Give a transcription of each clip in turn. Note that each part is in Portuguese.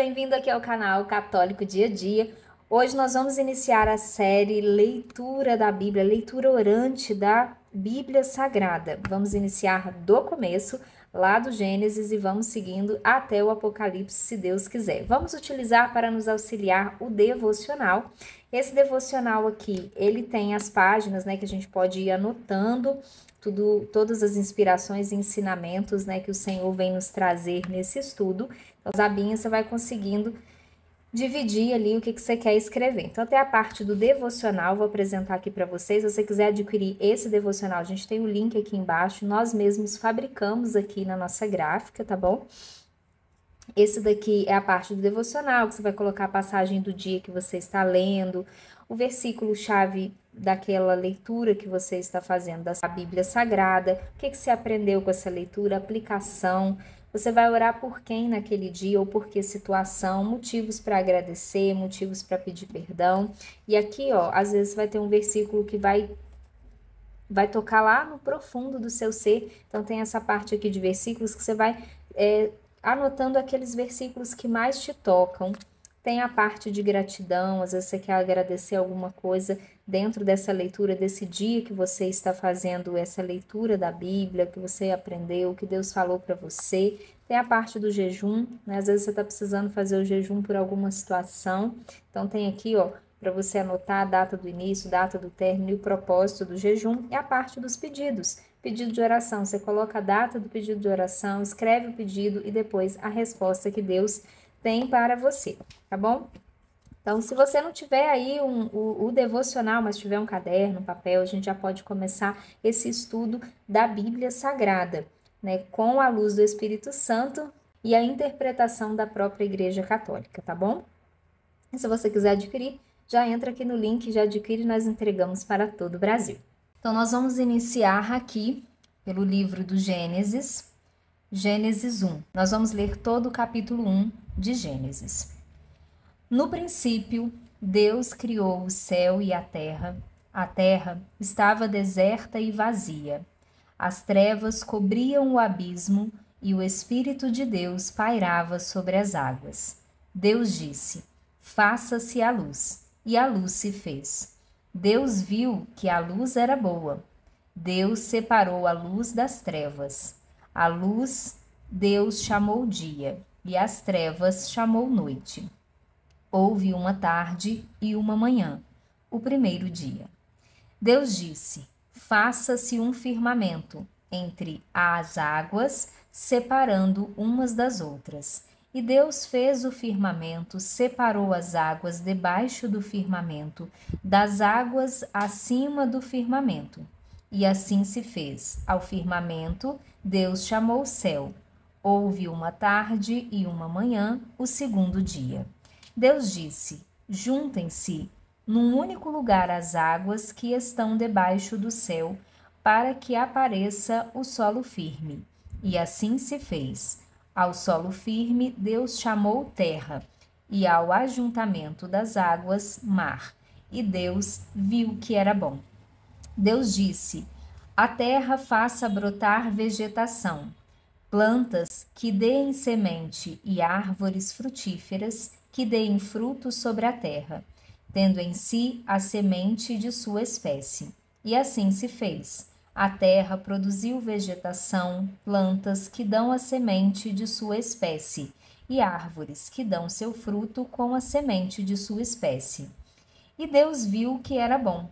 bem-vindo aqui ao canal Católico Dia a Dia. Hoje nós vamos iniciar a série Leitura da Bíblia, leitura orante da Bíblia Sagrada. Vamos iniciar do começo, lá do Gênesis, e vamos seguindo até o Apocalipse, se Deus quiser. Vamos utilizar para nos auxiliar o devocional. Esse devocional aqui, ele tem as páginas, que a gente pode ir anotando todas as inspirações e ensinamentos, que o Senhor vem nos trazer nesse estudo. Então, as abinhas você vai conseguindo dividir ali o que você quer escrever. Então, até a parte do devocional, vou apresentar aqui para vocês. Se você quiser adquirir esse devocional, a gente tem o link aqui embaixo. Nós mesmos fabricamos aqui na nossa gráfica, tá bom? Esse daqui é a parte do devocional, que você vai colocar a passagem do dia que você está lendo, o versículo-chave daquela leitura que você está fazendo da Bíblia Sagrada, o que você aprendeu com essa leitura, aplicação. Você vai orar por quem naquele dia ou por que situação, motivos para agradecer, motivos para pedir perdão. E aqui, ó, às vezes vai ter um versículo que vai tocar lá no profundo do seu ser. Então tem essa parte aqui de versículos que você vai anotando aqueles versículos que mais te tocam. Tem a parte de gratidão, às vezes você quer agradecer alguma coisa dentro dessa leitura, desse dia que você está fazendo essa leitura da Bíblia, que você aprendeu, que Deus falou para você. Tem a parte do jejum, às vezes você está precisando fazer o jejum por alguma situação. Então tem aqui, ó, para você anotar a data do início, data do término e o propósito do jejum. E a parte dos pedidos. Pedido de oração, você coloca a data do pedido de oração, escreve o pedido e depois a resposta que Deus tem para você, tá bom? Então, se você não tiver aí o devocional, mas tiver um caderno, um papel, a gente já pode começar esse estudo da Bíblia Sagrada, com a luz do Espírito Santo e a interpretação da própria Igreja Católica, tá bom? E se você quiser adquirir, já entra aqui no link, já adquire, nós entregamos para todo o Brasil. Então, nós vamos iniciar aqui pelo livro do Gênesis, Gênesis 1. Nós vamos ler todo o capítulo 1 de Gênesis. No princípio, Deus criou o céu e a terra. A terra estava deserta e vazia. As trevas cobriam o abismo e o Espírito de Deus pairava sobre as águas. Deus disse: faça-se a luz, e a luz se fez. Deus viu que a luz era boa. Deus separou a luz das trevas. A luz Deus chamou dia, e as trevas chamou noite. Houve uma tarde e uma manhã, o primeiro dia. Deus disse: faça-se um firmamento entre as águas, separando umas das outras. E Deus fez o firmamento, separou as águas debaixo do firmamento, das águas acima do firmamento. E assim se fez. Ao firmamento, Deus chamou céu. Houve uma tarde e uma manhã, o segundo dia. Deus disse: juntem-se num único lugar as águas que estão debaixo do céu, para que apareça o solo firme. E assim se fez. Ao solo firme, Deus chamou terra, e ao ajuntamento das águas, mar. E Deus viu que era bom. Deus disse: a terra faça brotar vegetação, plantas que deem semente e árvores frutíferas que deem frutos sobre a terra, tendo em si a semente de sua espécie. E assim se fez. A terra produziu vegetação, plantas que dão a semente de sua espécie, e árvores que dão seu fruto com a semente de sua espécie. E Deus viu que era bom.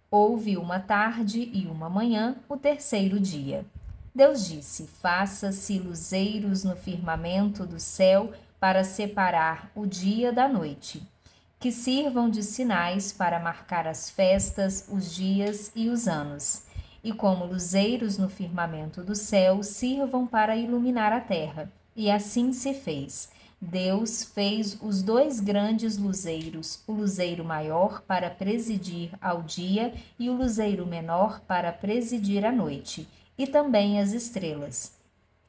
Houve uma tarde e uma manhã, o terceiro dia. Deus disse: faça-se luzeiros no firmamento do céu para separar o dia da noite, que sirvam de sinais para marcar as festas, os dias e os anos. E como luzeiros no firmamento do céu, sirvam para iluminar a terra. E assim se fez. Deus fez os dois grandes luzeiros, o luzeiro maior para presidir ao dia e o luzeiro menor para presidir à noite, e também as estrelas.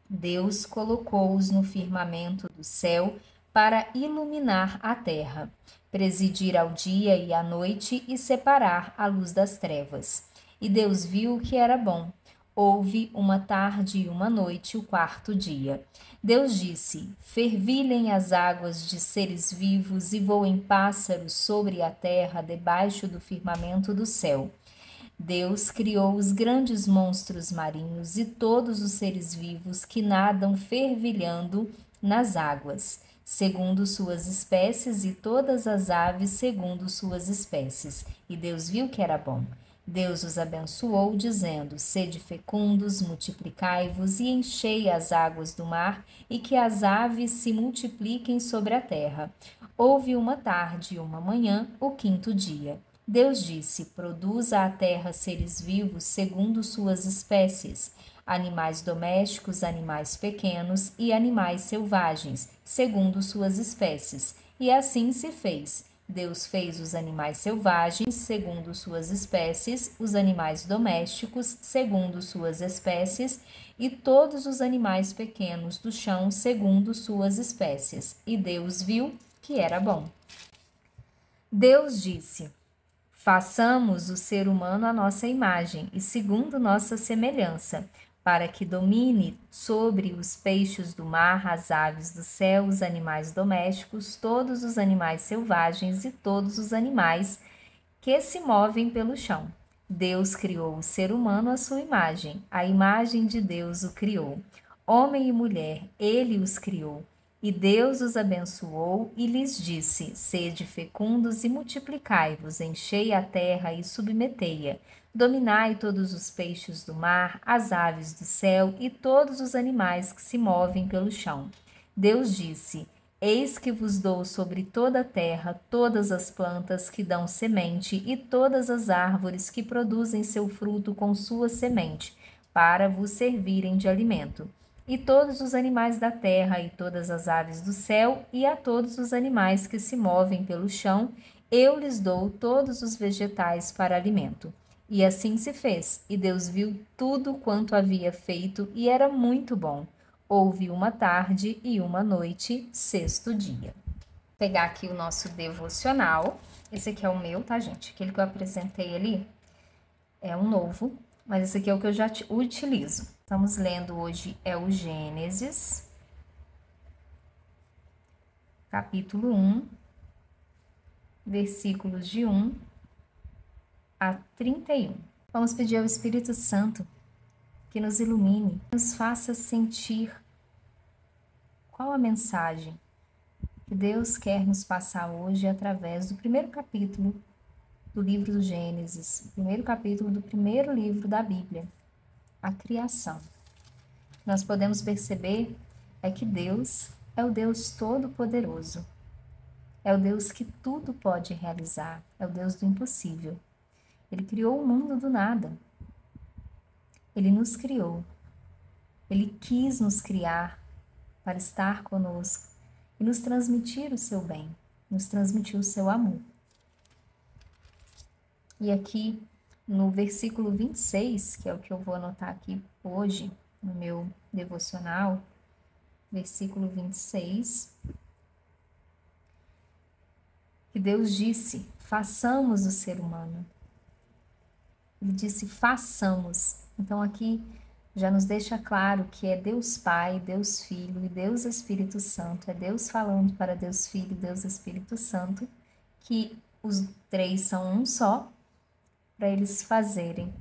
Deus colocou-os no firmamento do céu para iluminar a terra, presidir ao dia e à noite e separar a luz das trevas. E Deus viu que era bom. Houve uma tarde e uma noite, o quarto dia. Deus disse: fervilhem as águas de seres vivos e voem pássaros sobre a terra debaixo do firmamento do céu. Deus criou os grandes monstros marinhos e todos os seres vivos que nadam fervilhando nas águas, segundo suas espécies, e todas as aves segundo suas espécies. E Deus viu que era bom. Deus os abençoou, dizendo: sede fecundos, multiplicai-vos e enchei as águas do mar, e que as aves se multipliquem sobre a terra. Houve uma tarde e uma manhã, o quinto dia. Deus disse: produza a terra seres vivos segundo suas espécies, animais domésticos, animais pequenos e animais selvagens, segundo suas espécies. E assim se fez. Deus fez os animais selvagens segundo suas espécies, os animais domésticos segundo suas espécies, e todos os animais pequenos do chão segundo suas espécies. E Deus viu que era bom. Deus disse: façamos o ser humano à nossa imagem e segundo nossa semelhança, para que domine sobre os peixes do mar, as aves do céu, os animais domésticos, todos os animais selvagens e todos os animais que se movem pelo chão. Deus criou o ser humano à sua imagem, a imagem de Deus o criou. Homem e mulher, ele os criou. E Deus os abençoou e lhes disse: sede fecundos e multiplicai-vos, enchei a terra e submetei-a. Dominai todos os peixes do mar, as aves do céu e todos os animais que se movem pelo chão. Deus disse: eis que vos dou sobre toda a terra todas as plantas que dão semente e todas as árvores que produzem seu fruto com sua semente, para vos servirem de alimento. E todos os animais da terra e todas as aves do céu e a todos os animais que se movem pelo chão, eu lhes dou todos os vegetais para alimento. E assim se fez, e Deus viu tudo quanto havia feito, e era muito bom. Houve uma tarde e uma noite, sexto dia. Vou pegar aqui o nosso devocional. Esse aqui é o meu, tá, gente? Aquele que eu apresentei ali é um novo, mas esse aqui é o que eu já utilizo. Estamos lendo hoje é o Gênesis, capítulo 1, versículos de 1 a 31. Vamos pedir ao Espírito Santo que nos ilumine, nos faça sentir qual a mensagem que Deus quer nos passar hoje através do primeiro capítulo do livro do Gênesis, primeiro capítulo do primeiro livro da Bíblia, a criação. Nós podemos perceber é que Deus é o Deus Todo-Poderoso, é o Deus que tudo pode realizar, é o Deus do impossível. Ele criou o mundo do nada, Ele nos criou, Ele quis nos criar para estar conosco e nos transmitir o seu bem, nos transmitir o seu amor. E aqui no versículo 26, que é o que eu vou anotar aqui hoje, no meu devocional, versículo 26, que Deus disse: façamos o ser humano. Ele disse: façamos. Então aqui já nos deixa claro que é Deus Pai, Deus Filho e Deus Espírito Santo. É Deus falando para Deus Filho, Deus Espírito Santo, que os três são um só, para eles fazerem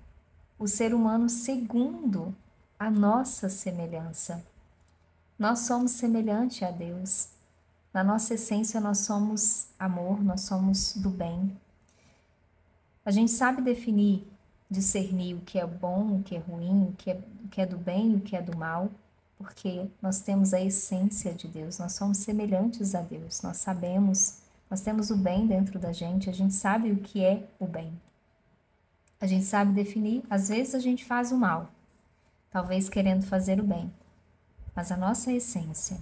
o ser humano segundo a nossa semelhança. Nós somos semelhantes a Deus. Na nossa essência, nós somos amor, nós somos do bem. A gente sabe definir, discernir o que é bom, o que é ruim, o que é do bem e o que é do mal, porque nós temos a essência de Deus, nós somos semelhantes a Deus, nós sabemos, nós temos o bem dentro da gente, a gente sabe o que é o bem. A gente sabe definir, às vezes a gente faz o mal, talvez querendo fazer o bem, mas a nossa essência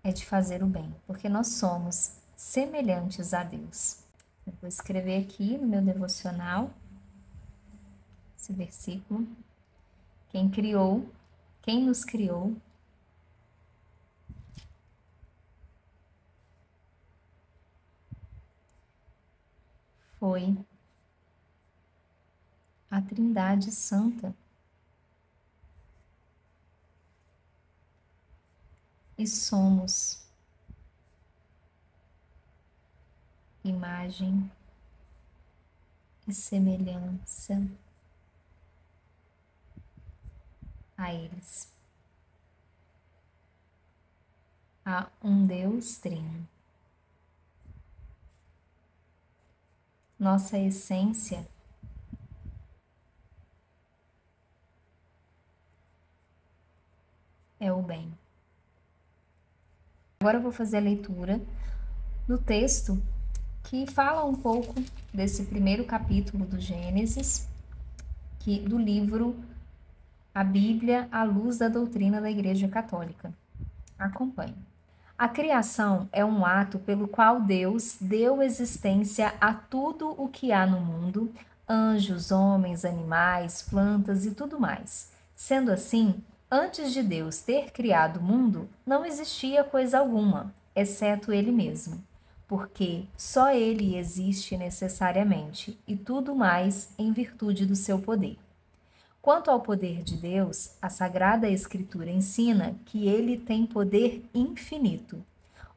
é de fazer o bem, porque nós somos semelhantes a Deus. Eu vou escrever aqui no meu devocional esse versículo. Quem nos criou, foi a Trindade Santa. e somos imagem e semelhança a eles, a um Deus trino. Nossa essência é o bem. Agora eu vou fazer a leitura do texto que fala um pouco desse primeiro capítulo do Gênesis, do livro A Bíblia à Luz da Doutrina da Igreja Católica. Acompanhe. A criação é um ato pelo qual Deus deu existência a tudo o que há no mundo, anjos, homens, animais, plantas e tudo mais. Sendo assim, antes de Deus ter criado o mundo, não existia coisa alguma, exceto Ele mesmo, porque só Ele existe necessariamente e tudo mais em virtude do seu poder. Quanto ao poder de Deus, a Sagrada Escritura ensina que ele tem poder infinito.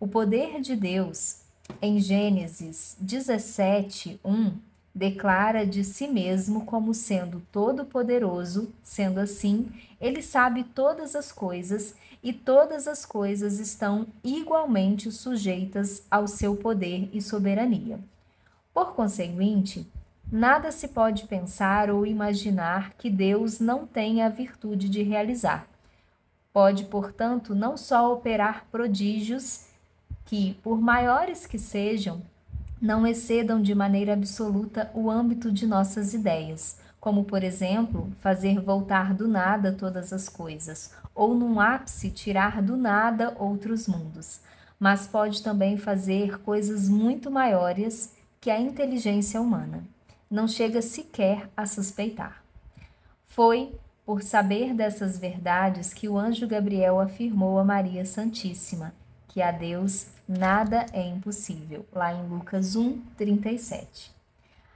O poder de Deus, em Gênesis 17:1, declara de si mesmo como sendo todo-poderoso, sendo assim, ele sabe todas as coisas e todas as coisas estão igualmente sujeitas ao seu poder e soberania. Por conseguinte, nada se pode pensar ou imaginar que Deus não tenha a virtude de realizar. Pode, portanto, não só operar prodígios que, por maiores que sejam, não excedam de maneira absoluta o âmbito de nossas ideias, como, por exemplo, fazer voltar do nada todas as coisas, ou num ápice tirar do nada outros mundos, mas pode também fazer coisas muito maiores que a inteligência humana não chega sequer a suspeitar. Foi por saber dessas verdades que o anjo Gabriel afirmou a Maria Santíssima que a Deus nada é impossível, lá em Lucas 1:37.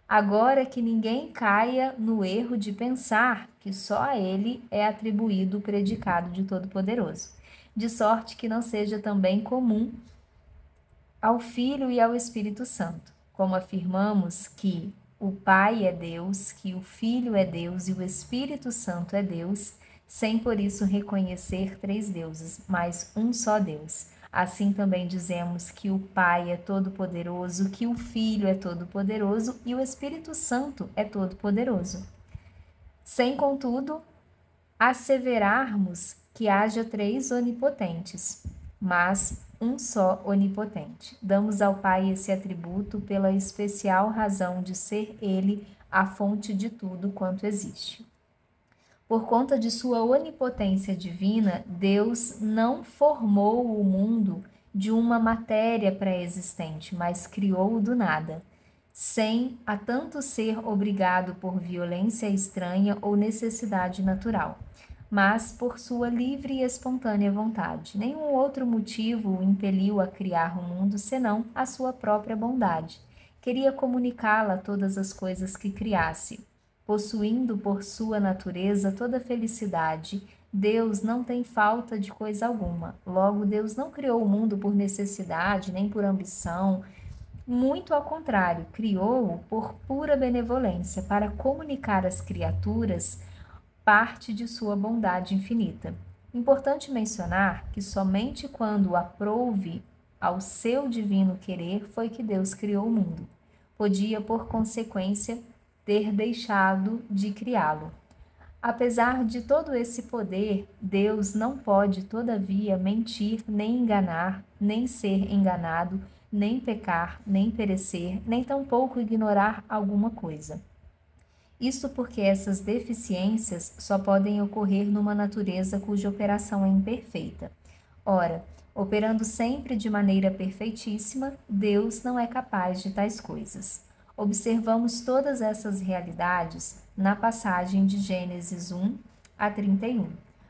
Agora que ninguém caia no erro de pensar que só a ele é atribuído o predicado de Todo-Poderoso, de sorte que não seja também comum ao Filho e ao Espírito Santo, como afirmamos que o Pai é Deus, que o Filho é Deus e o Espírito Santo é Deus, sem por isso reconhecer três deuses, mas um só Deus. Assim também dizemos que o Pai é todo-poderoso, que o Filho é todo-poderoso e o Espírito Santo é todo-poderoso. Sem, contudo, asseverarmos que haja três onipotentes, mas um só onipotente. Damos ao Pai esse atributo pela especial razão de ser Ele a fonte de tudo quanto existe. Por conta de sua onipotência divina, Deus não formou o mundo de uma matéria pré-existente, mas criou-o do nada, sem a tanto ser obrigado por violência estranha ou necessidade natural, mas por sua livre e espontânea vontade. Nenhum outro motivo o impeliu a criar o mundo senão a sua própria bondade. Queria comunicá-la a todas as coisas que criasse. Possuindo por sua natureza toda felicidade, Deus não tem falta de coisa alguma. Logo, Deus não criou o mundo por necessidade, nem por ambição. Muito ao contrário, criou-o por pura benevolência, para comunicar às criaturas parte de sua bondade infinita. Importante mencionar que somente quando aprouve ao seu divino querer foi que Deus criou o mundo. Podia, por consequência, ter deixado de criá-lo. Apesar de todo esse poder, Deus não pode, todavia, mentir, nem enganar, nem ser enganado, nem pecar, nem perecer, nem tampouco ignorar alguma coisa. Isso porque essas deficiências só podem ocorrer numa natureza cuja operação é imperfeita. Ora, operando sempre de maneira perfeitíssima, Deus não é capaz de tais coisas. Observamos todas essas realidades na passagem de Gênesis 1:31,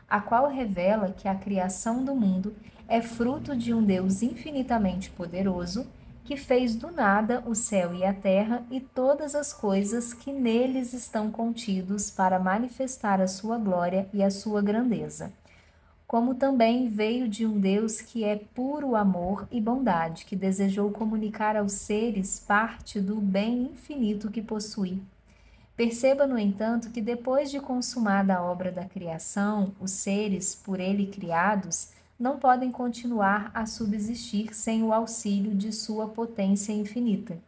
a qual revela que a criação do mundo é fruto de um Deus infinitamente poderoso, que fez do nada o céu e a terra e todas as coisas que neles estão contidos para manifestar a sua glória e a sua grandeza. como também veio de um Deus que é puro amor e bondade, que desejou comunicar aos seres parte do bem infinito que possui. Perceba, no entanto, que depois de consumada a obra da criação, os seres, por ele criados, não podem continuar a subsistir sem o auxílio de sua potência infinita.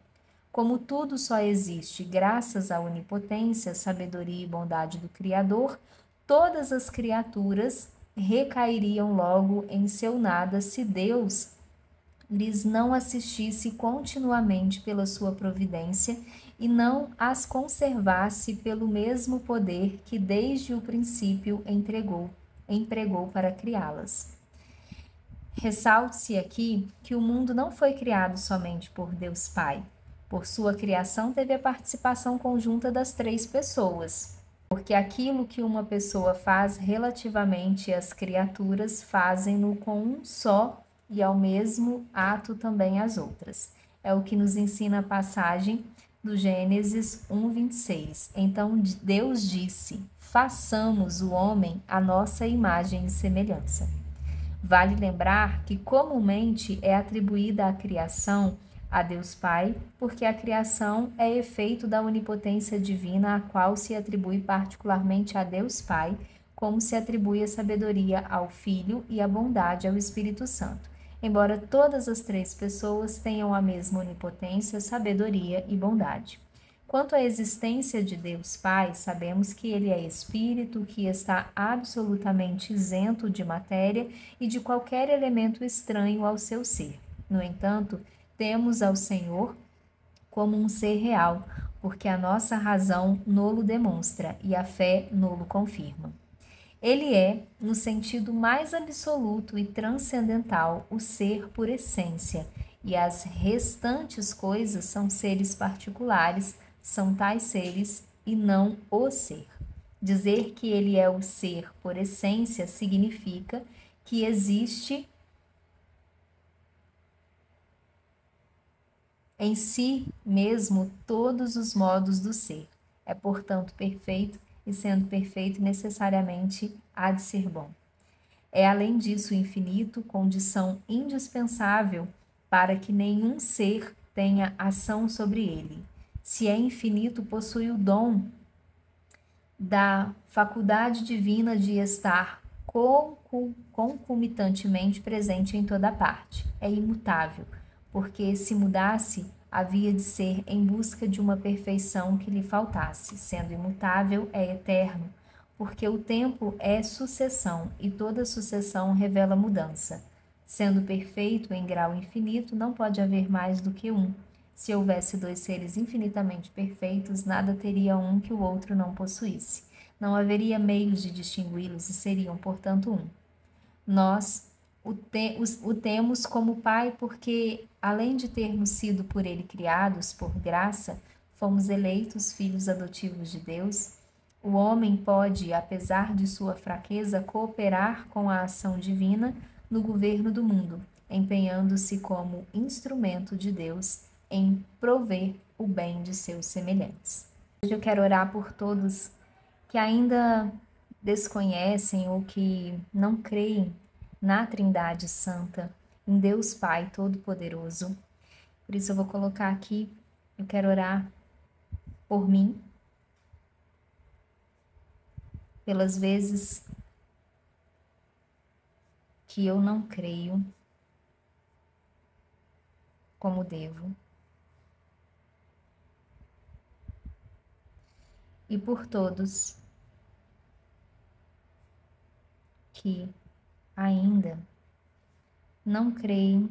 Como tudo só existe graças à onipotência, sabedoria e bondade do Criador, todas as criaturas recairiam logo em seu nada se Deus lhes não assistisse continuamente pela sua providência e não as conservasse pelo mesmo poder que desde o princípio empregou para criá-las. Ressalte-se aqui que o mundo não foi criado somente por Deus Pai. Por sua criação teve a participação conjunta das três pessoas, porque aquilo que uma pessoa faz relativamente às criaturas, fazem-no com um só e ao mesmo ato também as outras. É o que nos ensina a passagem do Gênesis 1:26. Então Deus disse: façamos o homem à nossa imagem e semelhança. Vale lembrar que comumente é atribuída a criação a Deus Pai, porque a criação é efeito da onipotência divina, a qual se atribui particularmente a Deus Pai, como se atribui a sabedoria ao Filho e a bondade ao Espírito Santo, embora todas as três pessoas tenham a mesma onipotência, sabedoria e bondade. Quanto à existência de Deus Pai, sabemos que ele é espírito, que está absolutamente isento de matéria e de qualquer elemento estranho ao seu ser. No entanto, temos ao Senhor como um ser real, porque a nossa razão nolo demonstra e a fé nolo confirma. Ele é, no sentido mais absoluto e transcendental, o ser por essência, e as restantes coisas são seres particulares, são tais seres e não o ser. Dizer que ele é o ser por essência significa que existe em si mesmo todos os modos do ser. É, portanto, perfeito e, sendo perfeito, necessariamente há de ser bom. É, além disso, infinito, condição indispensável para que nenhum ser tenha ação sobre ele. Se é infinito, possui o dom da faculdade divina de estar concomitantemente presente em toda parte. É imutável, porque se mudasse, havia de ser em busca de uma perfeição que lhe faltasse. Sendo imutável, é eterno, porque o tempo é sucessão e toda sucessão revela mudança. Sendo perfeito em grau infinito, não pode haver mais do que um. Se houvesse dois seres infinitamente perfeitos, nada teria um que o outro não possuísse. Não haveria meios de distingui-los e seriam, portanto, um. Nós o temos como Pai porque, além de termos sido por Ele criados por graça, fomos eleitos filhos adotivos de Deus. O homem pode, apesar de sua fraqueza, cooperar com a ação divina no governo do mundo, empenhando-se como instrumento de Deus em prover o bem de seus semelhantes. Hoje eu quero orar por todos que ainda desconhecem ou que não creem na Trindade Santa, em Deus Pai Todo-Poderoso. Por isso eu vou colocar aqui, eu quero orar por mim, pelas vezes que eu não creio como devo, e por todos que ainda não creem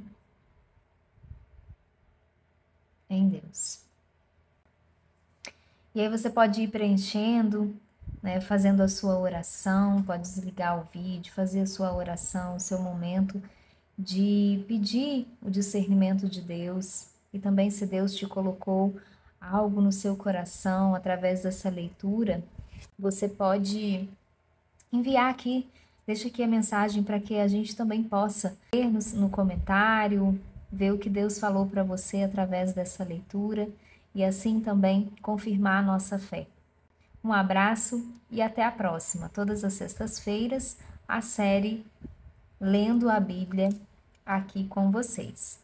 em Deus. E aí você pode ir preenchendo, né, fazendo a sua oração, pode desligar o vídeo, fazer a sua oração, o seu momento de pedir o discernimento de Deus, e também se Deus te colocou algo no seu coração através dessa leitura, você pode enviar aqui, deixa aqui a mensagem para que a gente também possa ver no comentário, ver o que Deus falou para você através dessa leitura e assim também confirmar a nossa fé. Um abraço e até a próxima, todas as sextas-feiras, a série Lendo a Bíblia aqui com vocês.